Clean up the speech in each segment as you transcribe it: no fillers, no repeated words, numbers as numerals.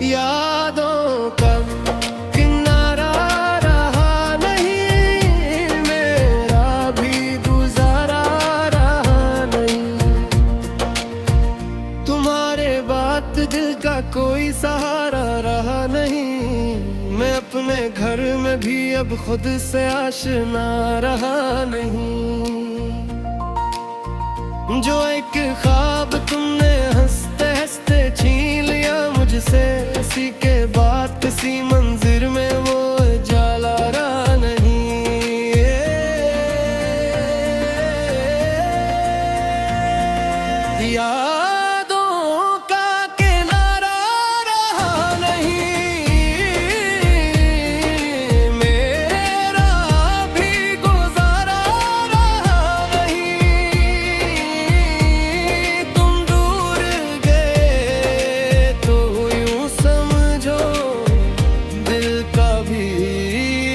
यादों का किनारा रहा नहीं, मेरा भी गुजारा रहा नहीं। तुम्हारे बात दिल का कोई सहारा रहा नहीं। मैं अपने घर में भी अब खुद से आशना रहा नहीं। जो एक ख्वाब तुमने हंसते हंसते छीन लिया मुझसे, किसी के बाद किसी मंजिर में वो जाला रहा नहीं। यादों का किनारा रहा नहीं, मेरा भी गुजारा रहा नहीं। तुम दूर गए तो यूं समझो दिल का भी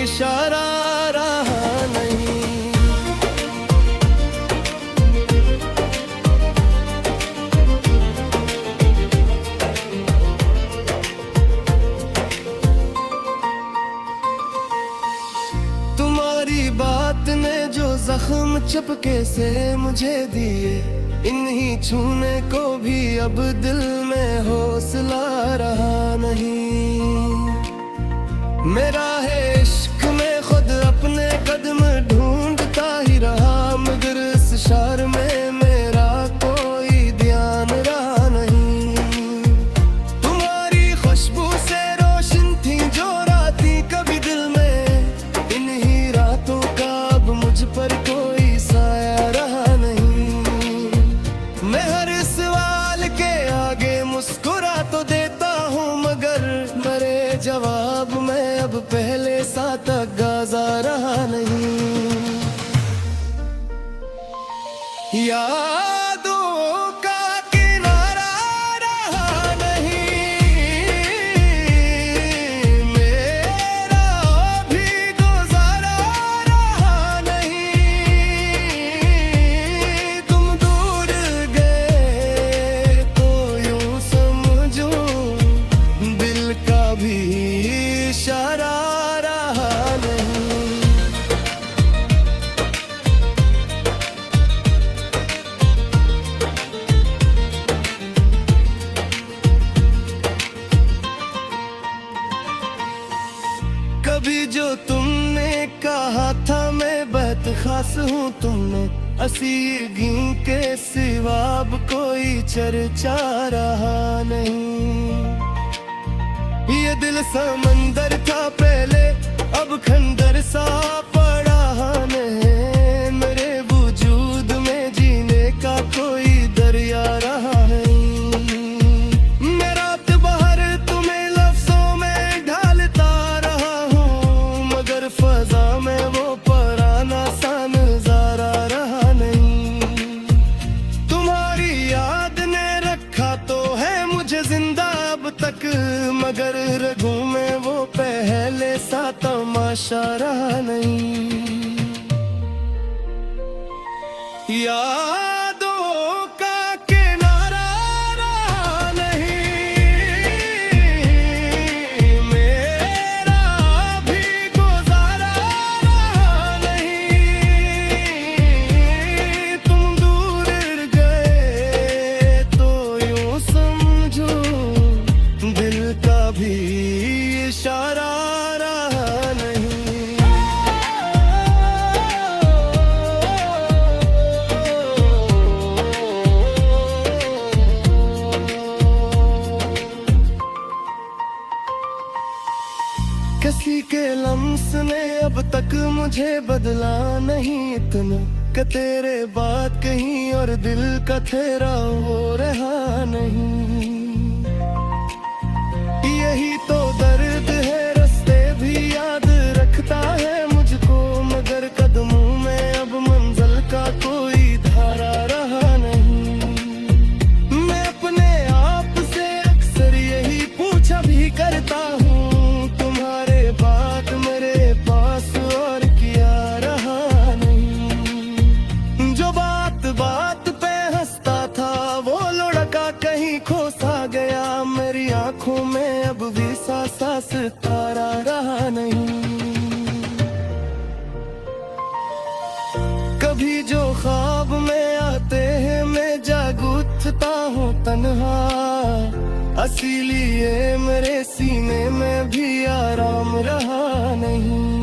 इशारा रहा नहीं। तुम्हारी बात ने जो जख्म चपके से मुझे दिए, इन्हीं छूने को भी अब दिल में हौसला रहा नहीं। मेरा है इश्क में खुद अपने कदम ढूंढता ही रहा, मगर इस शहर में मेरा कोई ध्यान रहा नहीं। तुम्हारी खुशबू से रोशन थी जो रातें कभी दिल में, इन्हीं रातों का अब मुझ पर कोई साया रहा नहीं। मैं हर सवाल के आगे मुस्कुरा तो देता हूँ, मगर मेरे जवाब में अब पहले सा तगाजा रहा नहीं। यादों का किनारा रहा नहीं, मेरा भी गुजारा रहा नहीं। तुम दूर गए तो यूं समझो दिल का भी इशारा रहा नहीं। कभी जो तुमने कहा था मैं बदखास हूँ, तुमने असीगी के सिवा अब कोई चर्चा रहा नहीं। ये दिल समंदर था पहले, अब खंडर सा पड़ा नहीं। मेरे वजूद में जीने का कोई दरिया रहा है। मेरा बहर तुम्हें लफ्जों में ढालता रहा हूँ, मगर फजा में वो पुराना सा नजारा रहा नहीं। तुम्हारी याद ने रखा तो है मुझे जिंदा अब तक, मगर रगों में वो पहले सा तमाशा रहा नहीं। यादों का किनारा रहा नहीं, मेरा भी गुजारा रहा नहीं। तुम दूर गए तो यूं समझो दिल का भी इशारा रहा नहीं। किसी के लम्स ने अब तक मुझे बदला नहीं इतना, कि तेरे बात कहीं और दिल का तेरा हो रहा नहीं। यही तो दर्द है, रास्ते भी याद रखता है मुझको, मगर कदमों में अब मंजिल का कोई धारा रहा नहीं। मैं अपने आप से अक्सर यही पूछा भी करता हूँ, तुम्हारे बाद मेरे पास और क्या रहा कहीं खो सा गया, मेरी आंखों में अब भी सा सितारा रहा नहीं। कभी जो ख्वाब में आते हैं मैं जाग उठता हूँ तन्हा, इसीलिए मेरे सीने में भी आराम रहा नहीं।